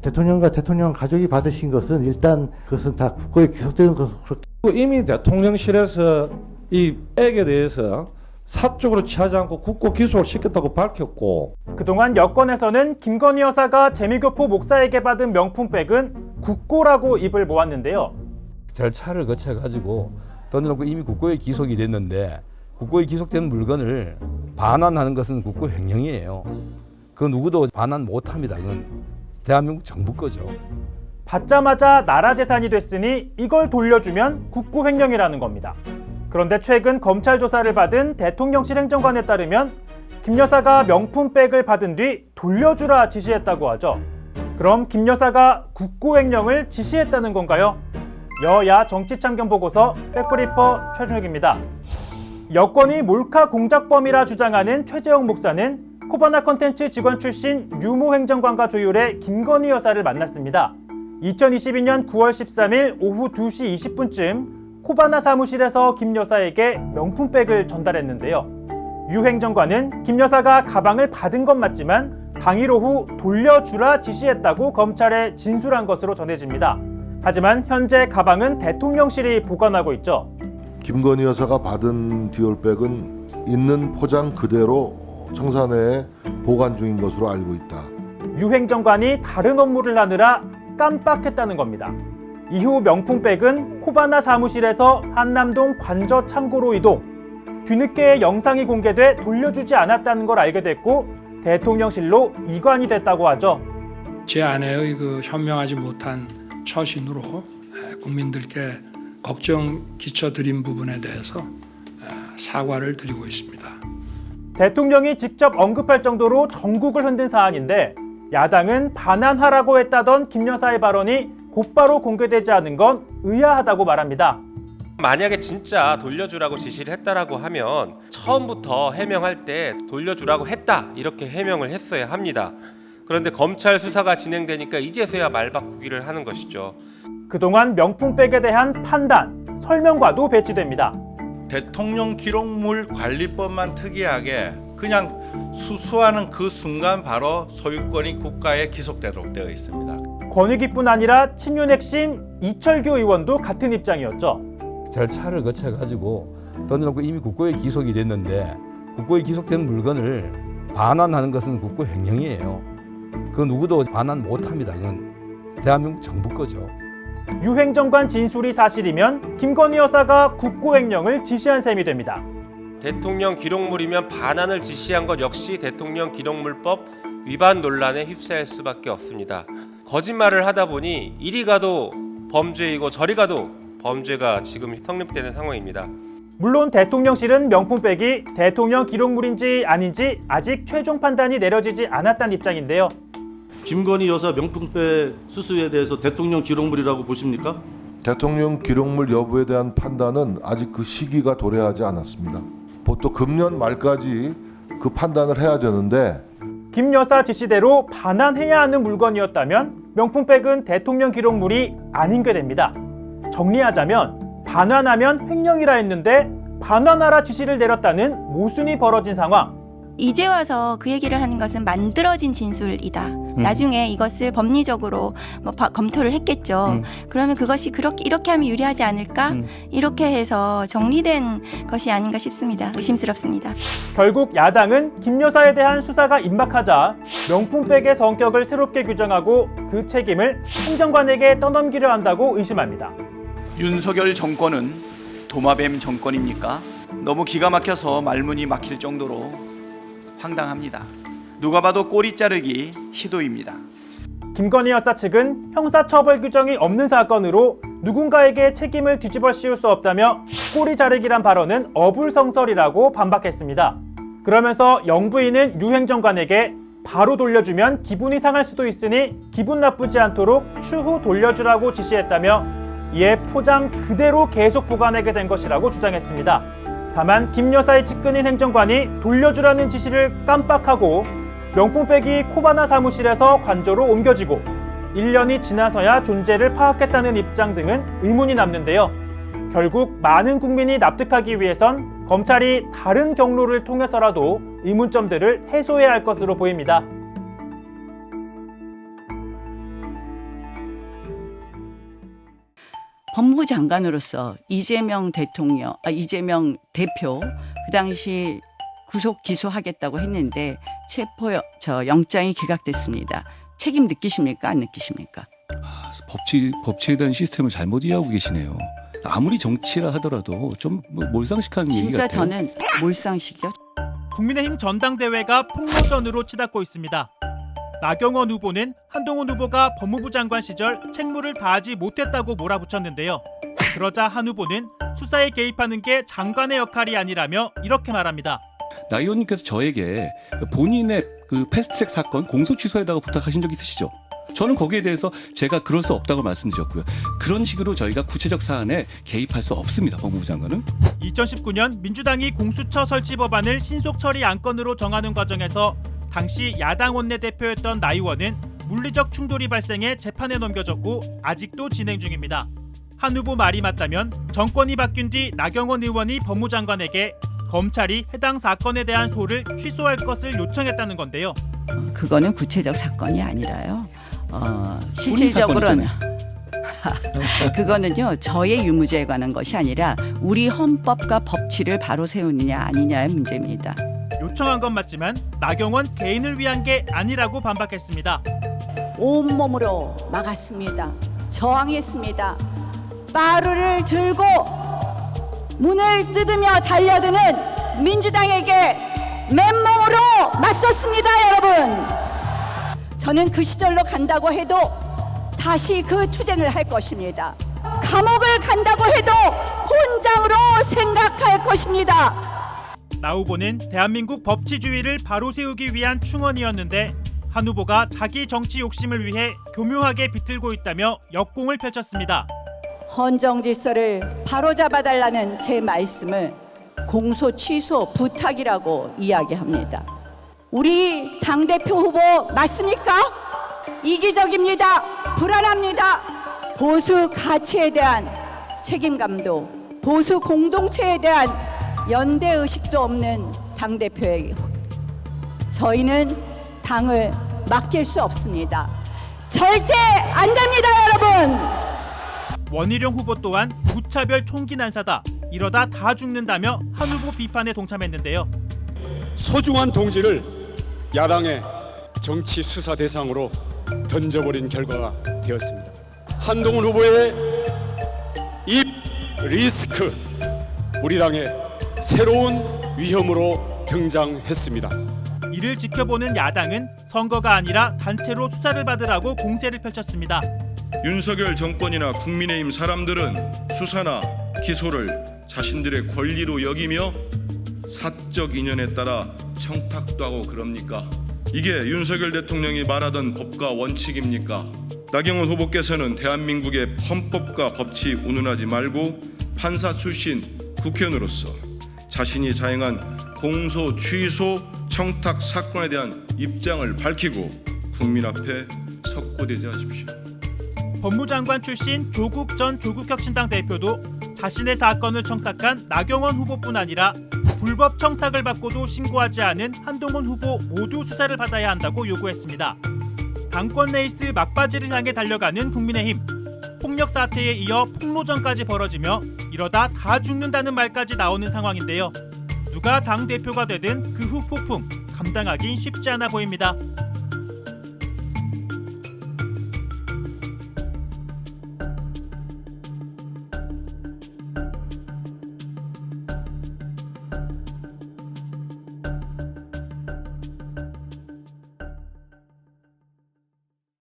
대통령과 대통령 가족이 받으신 것은 일단 그것은 다 국고에 귀속되는 것으로 이미 대통령실에서 이 액에 대해서 사적으로 취하지 않고 국고 기소를 시켰다고 밝혔고, 그동안 여권에서는 김건희 여사가 재미교포 목사에게 받은 명품백은 국고라고 입을 모았는데요. 절차를 거쳐가지고 던져놓고 이미 국고에 기속이 됐는데, 국고에 기속된 물건을 반환하는 것은 국고 횡령이에요. 그 누구도 반환 못합니다. 그건 대한민국 정부 거죠. 받자마자 나라 재산이 됐으니 이걸 돌려주면 국고 횡령이라는 겁니다. 그런데 최근 검찰 조사를 받은 대통령실 행정관에 따르면 김 여사가 명품백을 받은 뒤 돌려주라 지시했다고 하죠. 그럼 김 여사가 국고 횡령을 지시했다는 건가요? 여야 정치참견 보고서 백브리퍼 최준혁입니다. 여권이 몰카 공작범이라 주장하는 최재형 목사는 코바나 컨텐츠 직원 출신 유모 행정관과 조율해 김건희 여사를 만났습니다. 2022년 9월 13일 오후 2시 20분쯤 코바나 사무실에서 김 여사에게 명품백을 전달했는데요. 유 행정관은 김 여사가 가방을 받은 건 맞지만 당일 오후 돌려주라 지시했다고 검찰에 진술한 것으로 전해집니다. 하지만 현재 가방은 대통령실이 보관하고 있죠. 김건희 여사가 받은 디올백은 있는 포장 그대로 청사내에 보관 중인 것으로 알고 있다. 유 행정관이 다른 업무를 하느라 깜빡했다는 겁니다. 이후 명품백은 코바나 사무실에서 한남동 관저 창고로 이동. 뒤늦게 영상이 공개돼 돌려주지 않았다는 걸 알게 됐고 대통령실로 이관이 됐다고 하죠. 제 아내의 그 현명하지 못한 처신으로 국민들께 걱정 끼쳐드린 부분에 대해서 사과를 드리고 있습니다. 대통령이 직접 언급할 정도로 전국을 흔든 사안인데 야당은 반환하라고 했다던 김 여사의 발언이 곧바로 공개되지 않은 건 의아하다고 말합니다. 만약에 진짜 돌려주라고 지시를 했다라고 하면 처음부터 해명할 때 돌려주라고 했다 이렇게 해명을 했어야 합니다. 그런데 검찰 수사가 진행되니까 이제서야 말 바꾸기를 하는 것이죠. 그동안 명품백에 대한 판단, 설명과도 배치됩니다. 대통령 기록물 관리법만 특이하게 그냥 수수하는 그 순간 바로 소유권이 국가에 기속되도록 되어 있습니다. 권익위뿐 아니라 친윤 핵심 이철규 의원도 같은 입장이었죠. 절차를 거쳐가지고 던져놓고 이미 국고에 기속이 됐는데, 국고에 기속된 물건을 반환하는 것은 국고 횡령이에요. 그 누구도 반환 못합니다. 그건 대한민국 정부 거죠. 유 행정관 진술이 사실이면 김건희 여사가 국고 횡령을 지시한 셈이 됩니다. 대통령 기록물이면 반환을 지시한 것 역시 대통령 기록물법 위반 논란에 휩싸일 수밖에 없습니다. 거짓말을 하다 보니 이리 가도 범죄이고 저리 가도 범죄가 지금 성립되는 상황입니다. 물론 대통령실은 명품백이 대통령 기록물인지 아닌지 아직 최종 판단이 내려지지 않았다는 입장인데요. 김건희 여사 명품백 수수에 대해서 대통령 기록물이라고 보십니까? 대통령 기록물 여부에 대한 판단은 아직 그 시기가 도래하지 않았습니다. 보통 금년 말까지 그 판단을 해야 되는데 김 여사 지시대로 반환해야 하는 물건이었다면 명품백은 대통령 기록물이 아닌 게 됩니다. 정리하자면 반환하면 횡령이라 했는데 반환하라 지시를 내렸다는 모순이 벌어진 상황. 이제 와서 그 얘기를 하는 것은 만들어진 진술이다. 나중에 이것을 법리적으로 검토를 했겠죠. 그러면 그것이 이렇게 하면 유리하지 않을까? 이렇게 해서 정리된 것이 아닌가 싶습니다. 의심스럽습니다. 결국 야당은 김 여사에 대한 수사가 임박하자 명품백의 성격을 새롭게 규정하고 그 책임을 행정관에게 떠넘기려 한다고 의심합니다. 윤석열 정권은 도마뱀 정권입니까? 너무 기가 막혀서 말문이 막힐 정도로 황당합니다. 누가 봐도 꼬리 자르기 시도입니다. 김건희 여사 측은 형사처벌 규정이 없는 사건으로 누군가에게 책임을 뒤집어 씌울 수 없다며 꼬리 자르기란 발언은 어불성설이라고 반박했습니다. 그러면서 영부인은 유 행정관에게 바로 돌려주면 기분이 상할 수도 있으니 기분 나쁘지 않도록 추후 돌려주라고 지시했다며 이에 포장 그대로 계속 보관하게 된 것이라고 주장했습니다. 다만 김 여사의 측근인 행정관이 돌려주라는 지시를 깜빡하고 명품백이 코바나 사무실에서 관저로 옮겨지고 1년이 지나서야 존재를 파악했다는 입장 등은 의문이 남는데요. 결국 많은 국민이 납득하기 위해선 검찰이 다른 경로를 통해서라도 의문점들을 해소해야 할 것으로 보입니다. 법무부 장관으로서 이재명 대표 그 당시 구속 기소하겠다고 했는데 영장이 기각됐습니다. 책임 느끼십니까? 안 느끼십니까? 법치에 대한 시스템을 잘못 이해하고 계시네요. 아무리 정치라 하더라도 좀 몰상식한 얘기 진짜 같아요. 저는 몰상식이요. 국민의힘 전당대회가 폭로전으로 치닫고 있습니다. 나경원 후보는 한동훈 후보가 법무부 장관 시절 책무를 다하지 못했다고 몰아붙였는데요. 그러자 한 후보는 수사에 개입하는 게 장관의 역할이 아니라며 이렇게 말합니다. 나 의원님께서 저에게 본인의 그 패스트트랙 사건 공소 취소에다가 부탁하신 적 있으시죠? 저는 거기에 대해서 제가 그럴 수 없다고 말씀드렸고요. 그런 식으로 저희가 구체적 사안에 개입할 수 없습니다. 법무부 장관은. 2019년 민주당이 공수처 설치 법안을 신속 처리 안건으로 정하는 과정에서 당시 야당 원내대표였던 나 의원은 물리적 충돌이 발생해 재판에 넘겨졌고 아직도 진행 중입니다. 한 후보 말이 맞다면 정권이 바뀐 뒤 나경원 의원이 법무장관에게 검찰이 해당 사건에 대한 소를 취소할 것을 요청했다는 건데요. 그거는 구체적 사건이 아니라요. 실질적으로는 그거는요 저의 유무죄에 관한 것이 아니라 우리 헌법과 법치를 바로 세우느냐 아니냐의 문제입니다. 요청한 건 맞지만 나경원 개인을 위한 게 아니라고 반박했습니다. 온몸으로 막았습니다. 저항했습니다. 빠루를 들고 문을 뜯으며 달려드는 민주당에게 맨몸으로 맞섰습니다, 여러분. 저는 그 시절로 간다고 해도 다시 그 투쟁을 할 것입니다. 감옥을 간다고 해도 훈장으로 생각할 것입니다. 나 후보는 대한민국 법치주의를 바로 세우기 위한 충언이었는데 한 후보가 자기 정치 욕심을 위해 교묘하게 비틀고 있다며 역공을 펼쳤습니다. 헌정 질서를 바로잡아달라는 제 말씀을 공소 취소 부탁이라고 이야기합니다. 우리 당대표 후보 맞습니까? 이기적입니다. 불안합니다. 보수 가치에 대한 책임감도 보수 공동체에 대한 연대의식도 없는 당대표에게 저희는 당을 맡길 수 없습니다. 절대 안 됩니다, 여러분. 원희룡 후보 또한 무차별 총기 난사다. 이러다 다 죽는다며 한 후보 비판에 동참했는데요. 소중한 동지를 야당의 정치 수사 대상으로 던져버린 결과가 되었습니다. 한동훈 후보의 입 리스크, 우리 당의 새로운 위험으로 등장했습니다. 이를 지켜보는 야당은 선거가 아니라 단체로 수사를 받으라고 공세를 펼쳤습니다. 윤석열 정권이나 국민의힘 사람들은 수사나 기소를 자신들의 권리로 여기며 사적 인연에 따라 청탁도 하고 그럽니까? 이게 윤석열 대통령이 말하던 법과 원칙입니까? 나경원 후보께서는 대한민국의 헌법과 법치 운운하지 말고 판사 출신 국회의원으로서 자신이 자행한 공소 취소 청탁 사건에 대한 입장을 밝히고 국민 앞에 석고되지 하십시오. 법무장관 출신 조국 전 조국혁신당 대표도 자신의 사건을 청탁한 나경원 후보뿐 아니라 불법 청탁을 받고도 신고하지 않은 한동훈 후보 모두 수사를 받아야 한다고 요구했습니다. 당권 레이스 막바지를 향해 달려가는 국민의힘. 폭력 사태에 이어 폭로전까지 벌어지며 이러다 다 죽는다는 말까지 나오는 상황인데요. 누가 당대표가 되든 그 후 폭풍 감당하긴 쉽지 않아 보입니다.